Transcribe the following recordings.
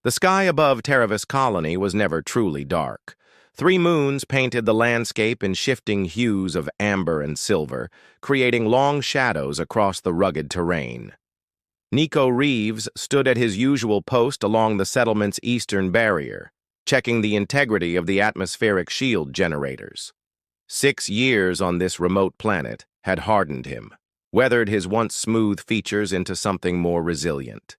The sky above Terravis Colony was never truly dark. 3 moons painted the landscape in shifting hues of amber and silver, creating long shadows across the rugged terrain. Nico Reeves stood at his usual post along the settlement's eastern barrier, checking the integrity of the atmospheric shield generators. 6 years on this remote planet had hardened him, weathered his once smooth features into something more resilient.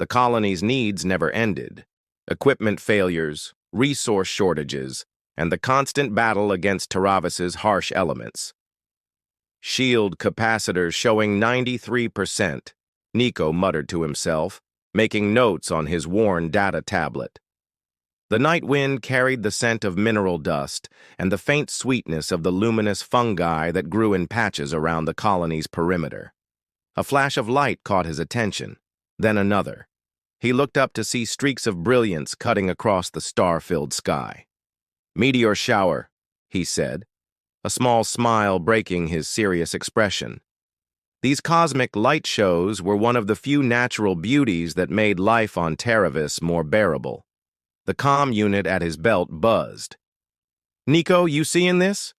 The colony's needs never ended. Equipment failures, resource shortages, and the constant battle against Terravis's harsh elements. Shield capacitors showing 93%, Nico muttered to himself, making notes on his worn data tablet. The night wind carried the scent of mineral dust and the faint sweetness of the luminous fungi that grew in patches around the colony's perimeter. A flash of light caught his attention, then another. He looked up to see streaks of brilliance cutting across the star-filled sky. "Meteor shower," he said, a small smile breaking his serious expression. These cosmic light shows were one of the few natural beauties that made life on Terravis more bearable. The comm unit at his belt buzzed. "Nico, you seeing this?"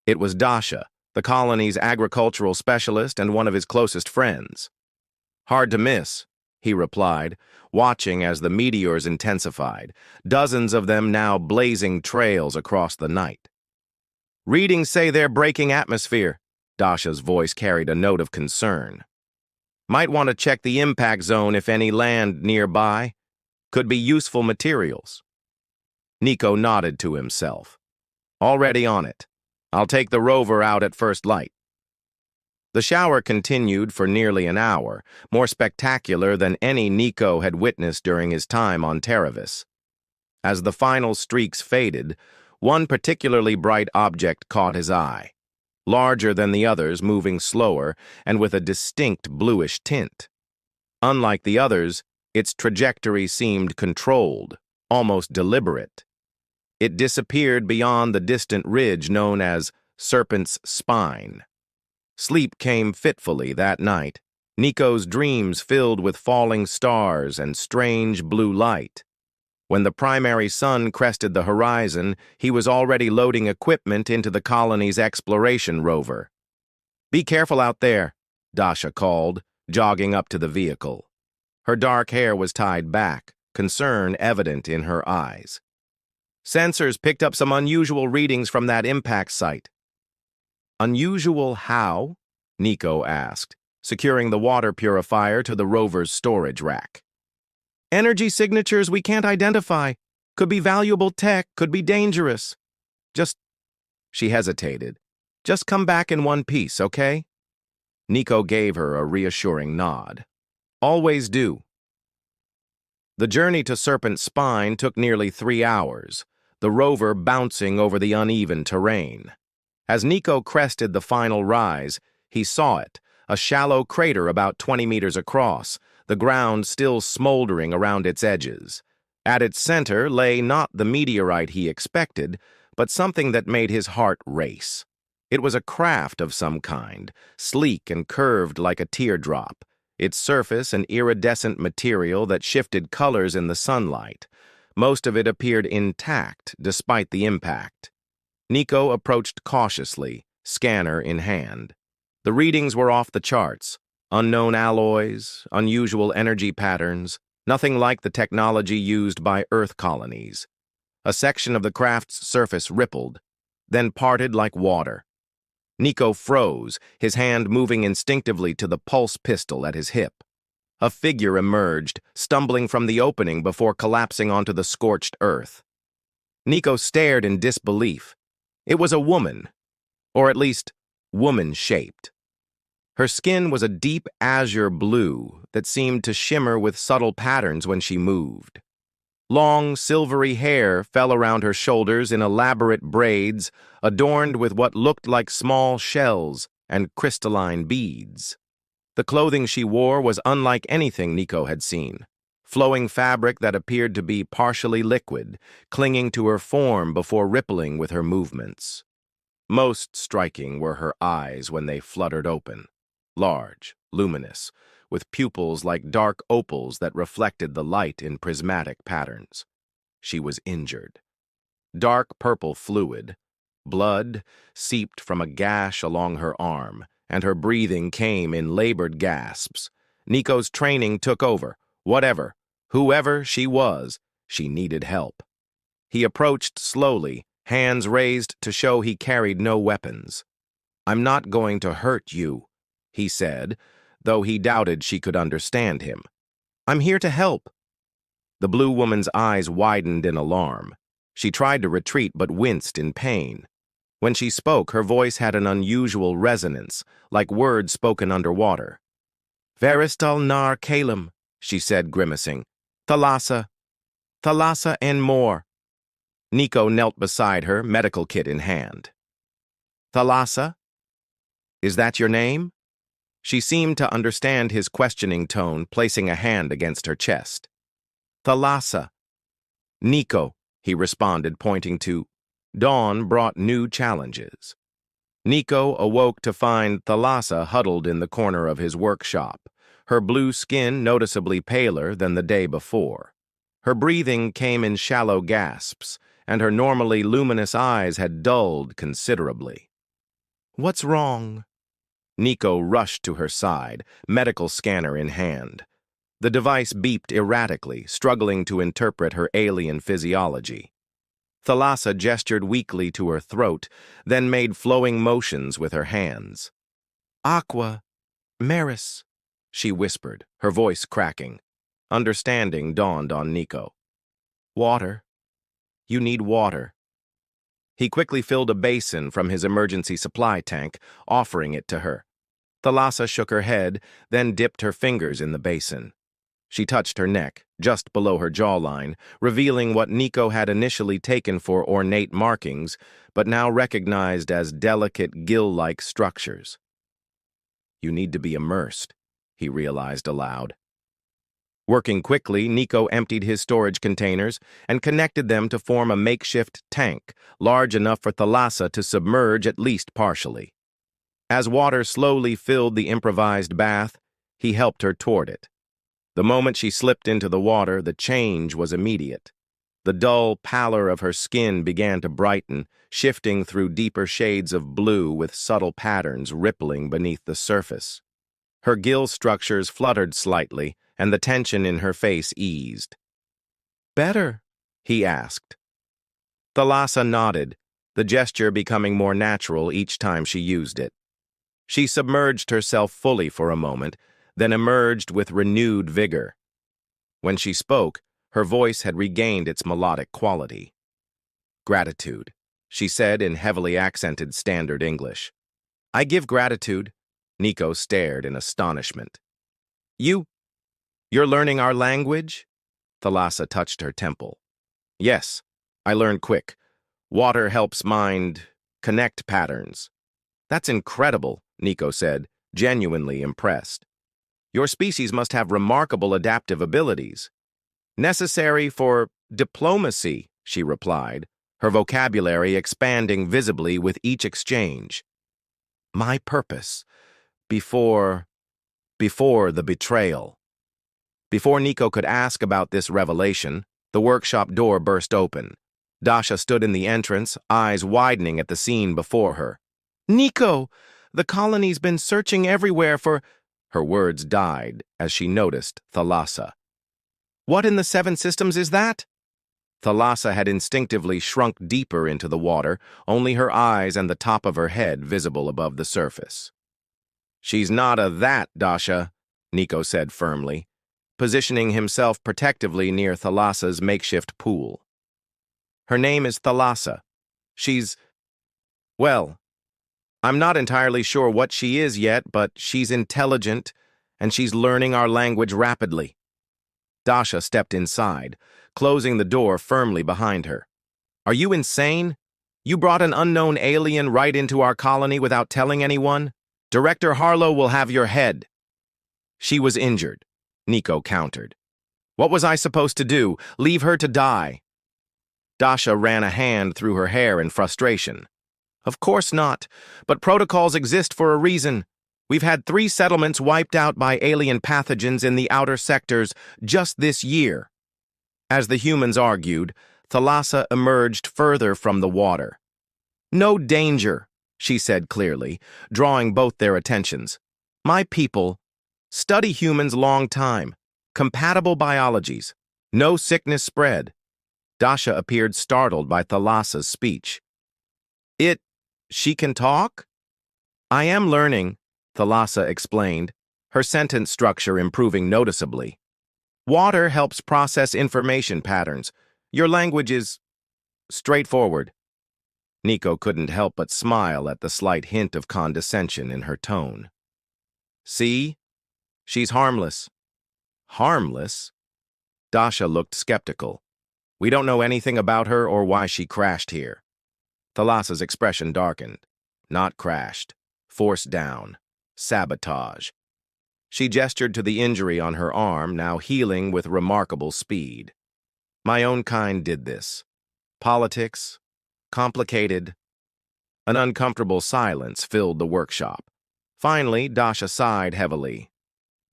It was Dasha, the colony's agricultural specialist and one of his closest friends. "Hard to miss," he replied, watching as the meteors intensified, dozens of them now blazing trails across the night. "Readings say they're breaking atmosphere." Dasha's voice carried a note of concern. "Might want to check the impact zone if any land nearby. Could be useful materials." Nico nodded to himself. "Already on it. I'll take the rover out at first light." The shower continued for nearly an hour, more spectacular than any Nico had witnessed during his time on Terravis. As the final streaks faded, one particularly bright object caught his eye, larger than the others, moving slower, and with a distinct bluish tint. Unlike the others, its trajectory seemed controlled, almost deliberate. It disappeared beyond the distant ridge known as Serpent's Spine. Sleep came fitfully that night, Nico's dreams filled with falling stars and strange blue light. When the primary sun crested the horizon, he was already loading equipment into the colony's exploration rover. "Be careful out there," Dasha called, jogging up to the vehicle. Her dark hair was tied back, concern evident in her eyes. "Sensors picked up some unusual readings from that impact site." "Unusual how?" Nico asked, securing the water purifier to the rover's storage rack. "Energy signatures we can't identify. Could be valuable tech, could be dangerous. Just," she hesitated, "just come back in one piece, okay?" Nico gave her a reassuring nod. "Always do." The journey to Serpent's Spine took nearly 3 hours, the rover bouncing over the uneven terrain. As Nico crested the final rise, he saw it, a shallow crater about 20 meters across, the ground still smoldering around its edges. At its center lay not the meteorite he expected, but something that made his heart race. It was a craft of some kind, sleek and curved like a teardrop, its surface an iridescent material that shifted colors in the sunlight. Most of it appeared intact despite the impact. Nico approached cautiously, scanner in hand. The readings were off the charts. Unknown alloys, unusual energy patterns, nothing like the technology used by Earth colonies. A section of the craft's surface rippled, then parted like water. Nico froze, his hand moving instinctively to the pulse pistol at his hip. A figure emerged, stumbling from the opening before collapsing onto the scorched earth. Nico stared in disbelief. It was a woman, or at least woman-shaped. Her skin was a deep azure blue that seemed to shimmer with subtle patterns when she moved. Long, silvery hair fell around her shoulders in elaborate braids, adorned with what looked like small shells and crystalline beads. The clothing she wore was unlike anything Nico had seen. Flowing fabric that appeared to be partially liquid, clinging to her form before rippling with her movements. Most striking were her eyes when they fluttered open. Large, luminous, with pupils like dark opals that reflected the light in prismatic patterns. She was injured. Dark purple fluid, blood, seeped from a gash along her arm, and her breathing came in labored gasps. Nico's training took over. Whoever she was, she needed help. He approached slowly, hands raised to show he carried no weapons. "I'm not going to hurt you," he said, though he doubted she could understand him. "I'm here to help." The blue woman's eyes widened in alarm. She tried to retreat but winced in pain. When she spoke, her voice had an unusual resonance, like words spoken underwater. "Veristal nar Kalem," she said, grimacing. "Thalassa. Thalassa and more." Nico knelt beside her, medical kit in hand. "Thalassa? Is that your name?" She seemed to understand his questioning tone, placing a hand against her chest. "Thalassa." "Nico," he responded, pointing to. Dawn brought new challenges. Nico awoke to find Thalassa huddled in the corner of his workshop, her blue skin noticeably paler than the day before. Her breathing came in shallow gasps, and her normally luminous eyes had dulled considerably. "What's wrong?" Nico rushed to her side, medical scanner in hand. The device beeped erratically, struggling to interpret her alien physiology. Thalassa gestured weakly to her throat, then made flowing motions with her hands. "Aqua, Maris," she whispered, her voice cracking. Understanding dawned on Nico. "Water. You need water." He quickly filled a basin from his emergency supply tank, offering it to her. Thalassa shook her head, then dipped her fingers in the basin. She touched her neck, just below her jawline, revealing what Nico had initially taken for ornate markings, but now recognized as delicate gill-like structures. "You need to be immersed," he realized aloud. Working quickly, Nico emptied his storage containers and connected them to form a makeshift tank, large enough for Thalassa to submerge at least partially. As water slowly filled the improvised bath, he helped her toward it. The moment she slipped into the water, the change was immediate. The dull pallor of her skin began to brighten, shifting through deeper shades of blue with subtle patterns rippling beneath the surface. Her gill structures fluttered slightly, and the tension in her face eased. "Better?" he asked. Thalassa nodded, the gesture becoming more natural each time she used it. She submerged herself fully for a moment, then emerged with renewed vigor. When she spoke, her voice had regained its melodic quality. "Gratitude," she said in heavily accented standard English. "I give gratitude." Nico stared in astonishment. You're learning our language?" Thalassa touched her temple. "Yes, I learned quick. Water helps mind connect patterns." "That's incredible," Nico said, genuinely impressed. "Your species must have remarkable adaptive abilities." "Necessary for diplomacy," she replied, her vocabulary expanding visibly with each exchange. "My purpose, before the betrayal." Before Nico could ask about this revelation, the workshop door burst open. Dasha stood in the entrance, eyes widening at the scene before her. "Nico, the colony's been searching everywhere for—" Her words died as she noticed Thalassa. "What in the Seven Systems is that?" Thalassa had instinctively shrunk deeper into the water, only her eyes and the top of her head visible above the surface. "She's not a that, Dasha," Nico said firmly, positioning himself protectively near Thalassa's makeshift pool. "Her name is Thalassa. Well, I'm not entirely sure what she is yet, but she's intelligent, and she's learning our language rapidly." Dasha stepped inside, closing the door firmly behind her. "Are you insane? You brought an unknown alien right into our colony without telling anyone? Director Harlow will have your head." "She was injured," Nico countered. "What was I supposed to do? Leave her to die?" Dasha ran a hand through her hair in frustration. "Of course not, but protocols exist for a reason. We've had 3 settlements wiped out by alien pathogens in the outer sectors just this year. As the humans argued, Thalassa emerged further from the water. No danger, she said clearly, drawing both their attentions. My people study humans long time, compatible biologies, no sickness spread. Dasha appeared startled by Thalassa's speech. She can talk? I am learning, Thalassa explained, her sentence structure improving noticeably. Water helps process information patterns. Your language is straightforward. Nico couldn't help but smile at the slight hint of condescension in her tone. See? She's harmless. Harmless? Dasha looked skeptical. We don't know anything about her or why she crashed here. Thalassa's expression darkened. Not crashed. Forced down. Sabotage. She gestured to the injury on her arm, now healing with remarkable speed. My own kind did this. Politics. Complicated. An uncomfortable silence filled the workshop. Finally, Dasha sighed heavily.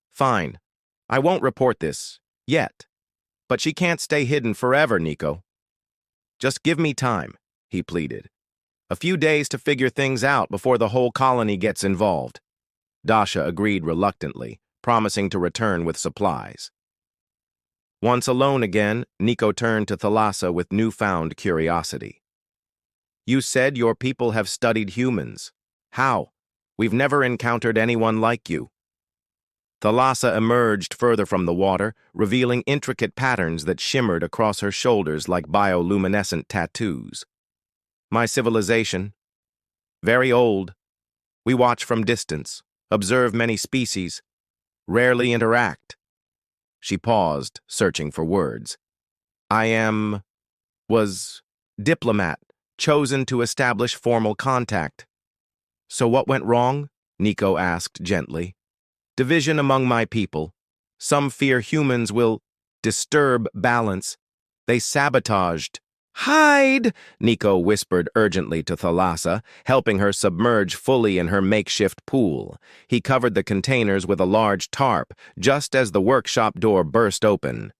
Fine. I won't report this. Yet. But she can't stay hidden forever, Nico. Just give me time, he pleaded. A few days to figure things out before the whole colony gets involved. Dasha agreed reluctantly, promising to return with supplies. Once alone again, Nico turned to Thalassa with newfound curiosity. You said your people have studied humans. How? We've never encountered anyone like you. Thalassa emerged further from the water, revealing intricate patterns that shimmered across her shoulders like bioluminescent tattoos. My civilization. Very old. We watch from distance, observe many species, rarely interact. She paused, searching for words. Was diplomat, chosen to establish formal contact. So what went wrong? Nico asked gently. Division among my people. Some fear humans will disturb balance. They sabotaged. Hide! Nico whispered urgently to Thalassa, helping her submerge fully in her makeshift pool. He covered the containers with a large tarp, just as the workshop door burst open.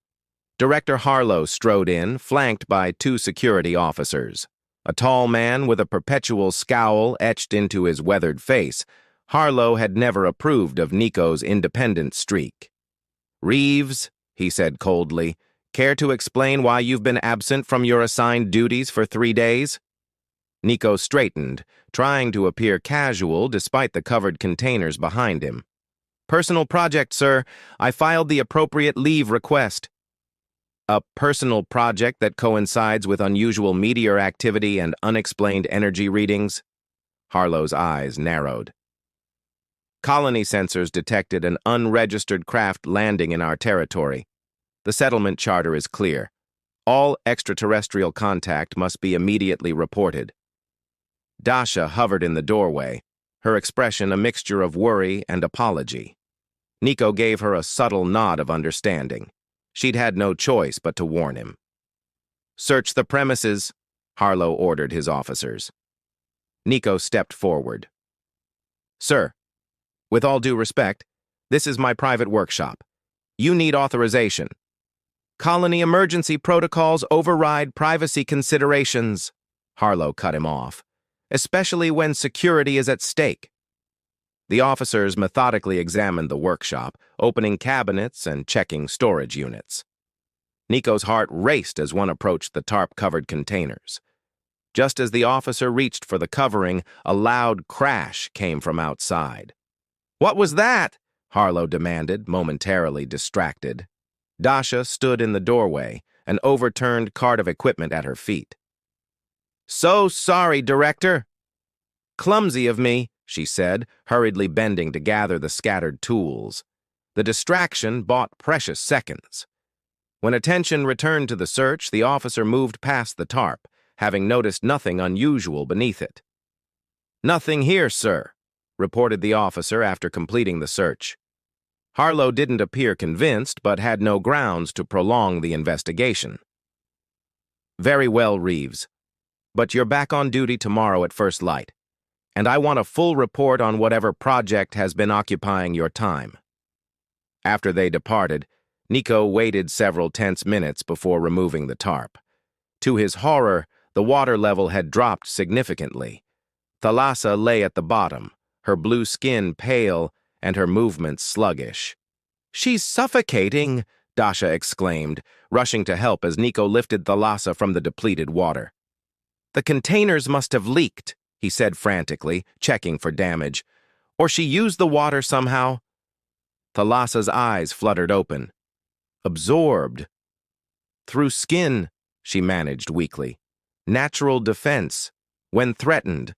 Director Harlow strode in, flanked by 2 security officers. A tall man with a perpetual scowl etched into his weathered face, Harlow had never approved of Nico's independent streak. Reeves, he said coldly, care to explain why you've been absent from your assigned duties for 3 days? Nico straightened, trying to appear casual despite the covered containers behind him. Personal project, sir. I filed the appropriate leave request. A personal project that coincides with unusual meteor activity and unexplained energy readings? Harlow's eyes narrowed. Colony sensors detected an unregistered craft landing in our territory. The settlement charter is clear. All extraterrestrial contact must be immediately reported. Dasha hovered in the doorway, her expression a mixture of worry and apology. Nico gave her a subtle nod of understanding. She'd had no choice but to warn him. Search the premises, Harlow ordered his officers. Nico stepped forward. Sir, with all due respect, this is my private workshop. You need authorization. Colony emergency protocols override privacy considerations, Harlow cut him off, especially when security is at stake. The officers methodically examined the workshop, opening cabinets and checking storage units. Nico's heart raced as one approached the tarp-covered containers. Just as the officer reached for the covering, a loud crash came from outside. What was that? Harlow demanded, momentarily distracted. Dasha stood in the doorway, an overturned cart of equipment at her feet. So sorry, Director. Clumsy of me, she said, hurriedly bending to gather the scattered tools. The distraction bought precious seconds. When attention returned to the search, the officer moved past the tarp, having noticed nothing unusual beneath it. Nothing here, sir, reported the officer after completing the search. Harlow didn't appear convinced, but had no grounds to prolong the investigation. Very well, Reeves. But you're back on duty tomorrow at first light. and I want a full report on whatever project has been occupying your time." After they departed, Nico waited several tense minutes before removing the tarp. To his horror, the water level had dropped significantly. Thalassa lay at the bottom, her blue skin pale and her movements sluggish. "She's suffocating!" Dasha exclaimed, rushing to help as Nico lifted Thalassa from the depleted water. "The containers must have leaked," he said frantically, checking for damage. "Or she used the water somehow." Thalassa's eyes fluttered open. "Absorbed." "Through skin," she managed weakly. "Natural defense. When threatened."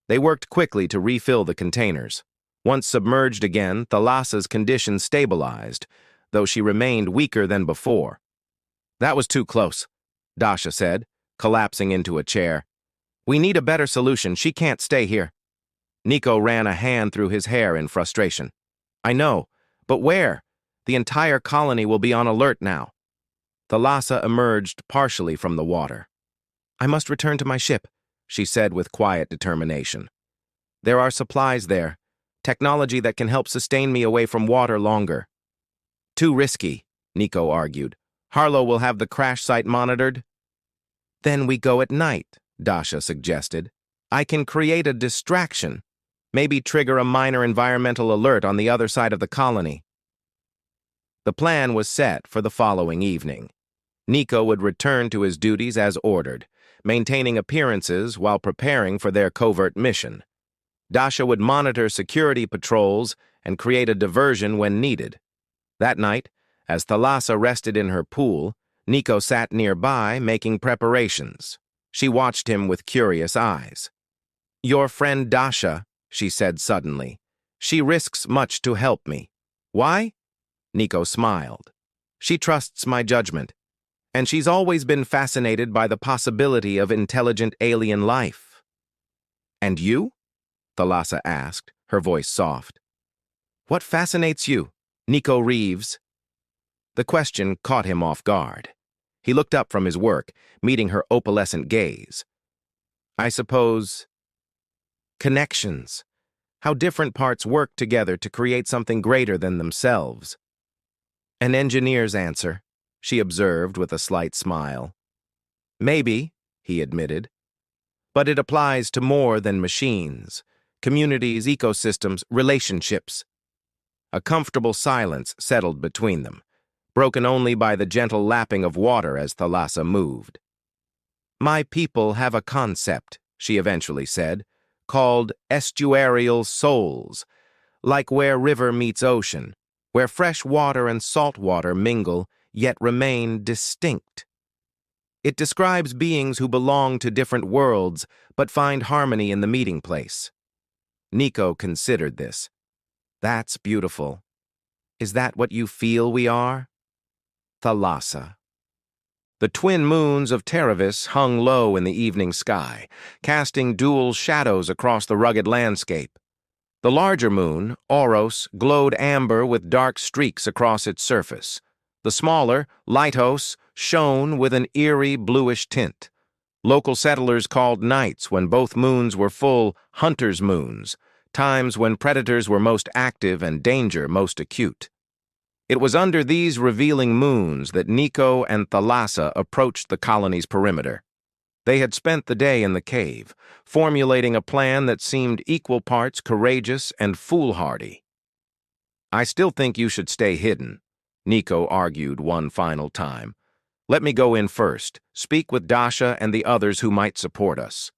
They worked quickly to refill the containers. Once submerged again, Thalassa's condition stabilized, though she remained weaker than before. "That was too close," Dasha said, collapsing into a chair. "We need a better solution. She can't stay here." Nico ran a hand through his hair in frustration. "I know, but where? The entire colony will be on alert now." Thalassa emerged partially from the water. "I must return to my ship," she said with quiet determination. "There are supplies there, technology that can help sustain me away from water longer." "Too risky," Nico argued. "Harlow will have the crash site monitored." "Then we go at night," Dasha suggested. "I can create a distraction, maybe trigger a minor environmental alert on the other side of the colony." The plan was set for the following evening. Nico would return to his duties as ordered, maintaining appearances while preparing for their covert mission. Dasha would monitor security patrols and create a diversion when needed. That night, as Thalassa rested in her pool, Nico sat nearby making preparations. She watched him with curious eyes. "Your friend Dasha," she said suddenly. "She risks much to help me." "Why?" Nico smiled. "She trusts my judgment, and she's always been fascinated by the possibility of intelligent alien life." "And you?" Thalassa asked, her voice soft. "What fascinates you, Nico Reeves?" The question caught him off guard. He looked up from his work, meeting her opalescent gaze. "I suppose, connections. How different parts work together to create something greater than themselves." "An engineer's answer," she observed with a slight smile. "Maybe," he admitted. "But it applies to more than machines. Communities, ecosystems, relationships." A comfortable silence settled between them, broken only by the gentle lapping of water as Thalassa moved. "My people have a concept," she eventually said, "called estuarial souls, like where river meets ocean, where fresh water and salt water mingle yet remain distinct. It describes beings who belong to different worlds but find harmony in the meeting place." Nico considered this. "That's beautiful. Is that what you feel we are?" Thalassa. The twin moons of Terravis hung low in the evening sky, casting dual shadows across the rugged landscape. The larger moon, Oros, glowed amber with dark streaks across its surface. The smaller, Lightos, shone with an eerie bluish tint. Local settlers called nights when both moons were full hunters' moons, times when predators were most active and danger most acute. It was under these revealing moons that Nico and Thalassa approached the colony's perimeter. They had spent the day in the cave, formulating a plan that seemed equal parts courageous and foolhardy. "I still think you should stay hidden," Nico argued one final time. "Let me go in first, speak with Dasha and the others who might support us."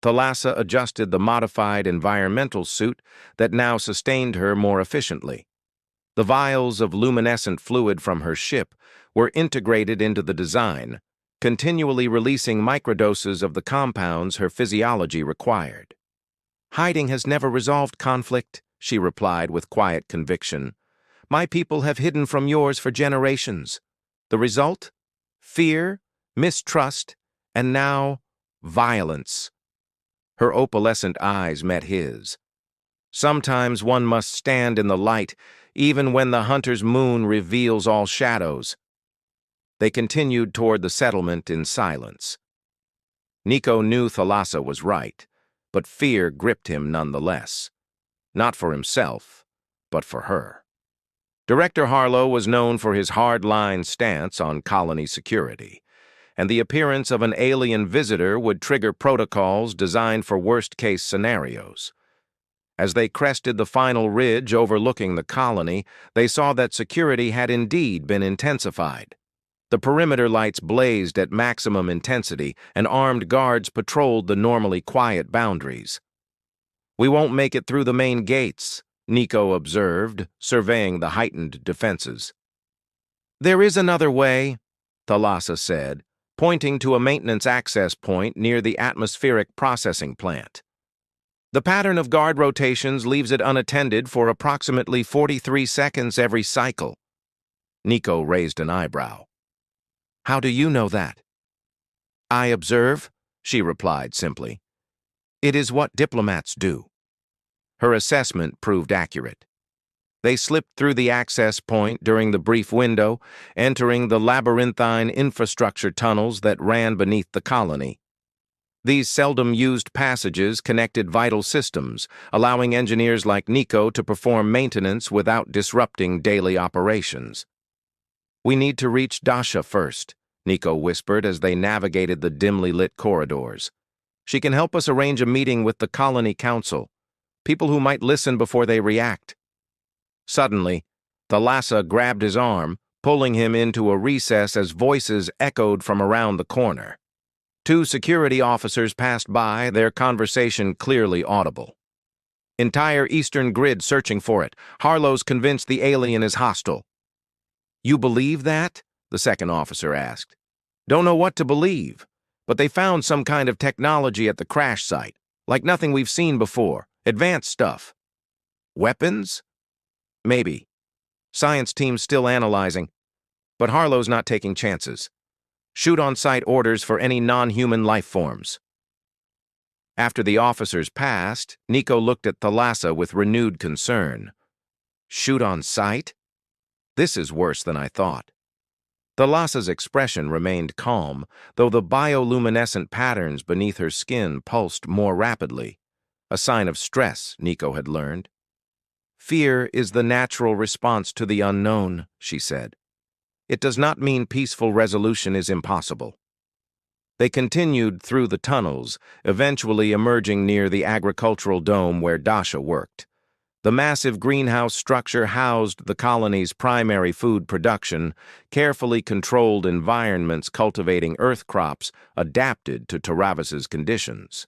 Thalassa adjusted the modified environmental suit that now sustained her more efficiently. The vials of luminescent fluid from her ship were integrated into the design, continually releasing microdoses of the compounds her physiology required. "Hiding has never resolved conflict," she replied with quiet conviction. "My people have hidden from yours for generations. The result? Fear, mistrust, and now violence." Her opalescent eyes met his. "Sometimes one must stand in the light, even when the hunter's moon reveals all shadows." They continued toward the settlement in silence. Nico knew Thalassa was right, but fear gripped him nonetheless. Not for himself, but for her. Director Harlow was known for his hard-line stance on colony security, and the appearance of an alien visitor would trigger protocols designed for worst-case scenarios. As they crested the final ridge overlooking the colony, they saw that security had indeed been intensified. The perimeter lights blazed at maximum intensity, and armed guards patrolled the normally quiet boundaries. "We won't make it through the main gates," Nico observed, surveying the heightened defenses. "There is another way," Thalassa said, pointing to a maintenance access point near the atmospheric processing plant. "The pattern of guard rotations leaves it unattended for approximately 43 seconds every cycle." Nico raised an eyebrow. "How do you know that?" "I observe," she replied simply. "It is what diplomats do." Her assessment proved accurate. They slipped through the access point during the brief window, entering the labyrinthine infrastructure tunnels that ran beneath the colony. These seldom-used passages connected vital systems, allowing engineers like Nico to perform maintenance without disrupting daily operations. "We need to reach Dasha first," Nico whispered as they navigated the dimly lit corridors. "She can help us arrange a meeting with the Colony Council, people who might listen before they react." Suddenly, Thalassa grabbed his arm, pulling him into a recess as voices echoed from around the corner. Two security officers passed by, their conversation clearly audible. "Entire eastern grid searching for it. Harlow's convinced the alien is hostile." "You believe that?" the second officer asked. "Don't know what to believe, but they found some kind of technology at the crash site, like nothing we've seen before, advanced stuff." "Weapons?" "Maybe. Science team's still analyzing, but Harlow's not taking chances. Shoot on-site orders for any non-human life forms." After the officers passed, Nico looked at Thalassa with renewed concern. "Shoot on sight? This is worse than I thought." Thalassa's expression remained calm, though the bioluminescent patterns beneath her skin pulsed more rapidly, a sign of stress, Nico had learned. "Fear is the natural response to the unknown," she said. "It does not mean peaceful resolution is impossible." They continued through the tunnels, eventually emerging near the agricultural dome where Dasha worked. The massive greenhouse structure housed the colony's primary food production, carefully controlled environments cultivating earth crops adapted to Taravis's conditions.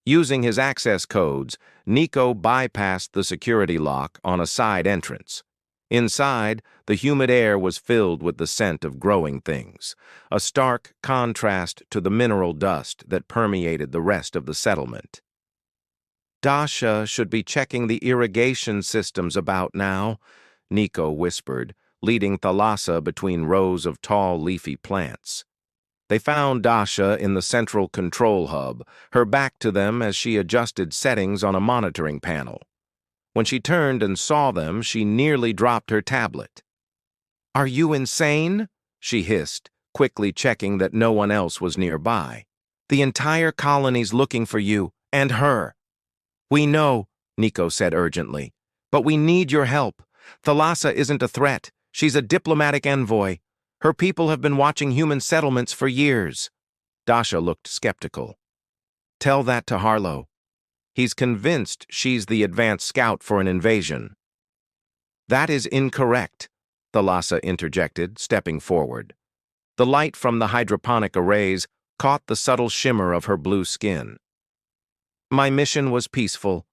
Using his access codes, Nico bypassed the security lock on a side entrance. Inside, the humid air was filled with the scent of growing things, a stark contrast to the mineral dust that permeated the rest of the settlement. "Dasha should be checking the irrigation systems about now," Nico whispered, leading Thalassa between rows of tall, leafy plants. They found Dasha in the central control hub, her back to them as she adjusted settings on a monitoring panel. When she turned and saw them, she nearly dropped her tablet. "Are you insane?" she hissed, quickly checking that no one else was nearby. "The entire colony's looking for you, and her." "We know," Nico said urgently, "but we need your help. Thalassa isn't a threat. She's a diplomatic envoy. Her people have been watching human settlements for years." Dasha looked skeptical. "Tell that to Harlow. He's convinced she's the advanced scout for an invasion." "That is incorrect," Thalassa interjected, stepping forward. The light from the hydroponic arrays caught the subtle shimmer of her blue skin. "My mission was peaceful,"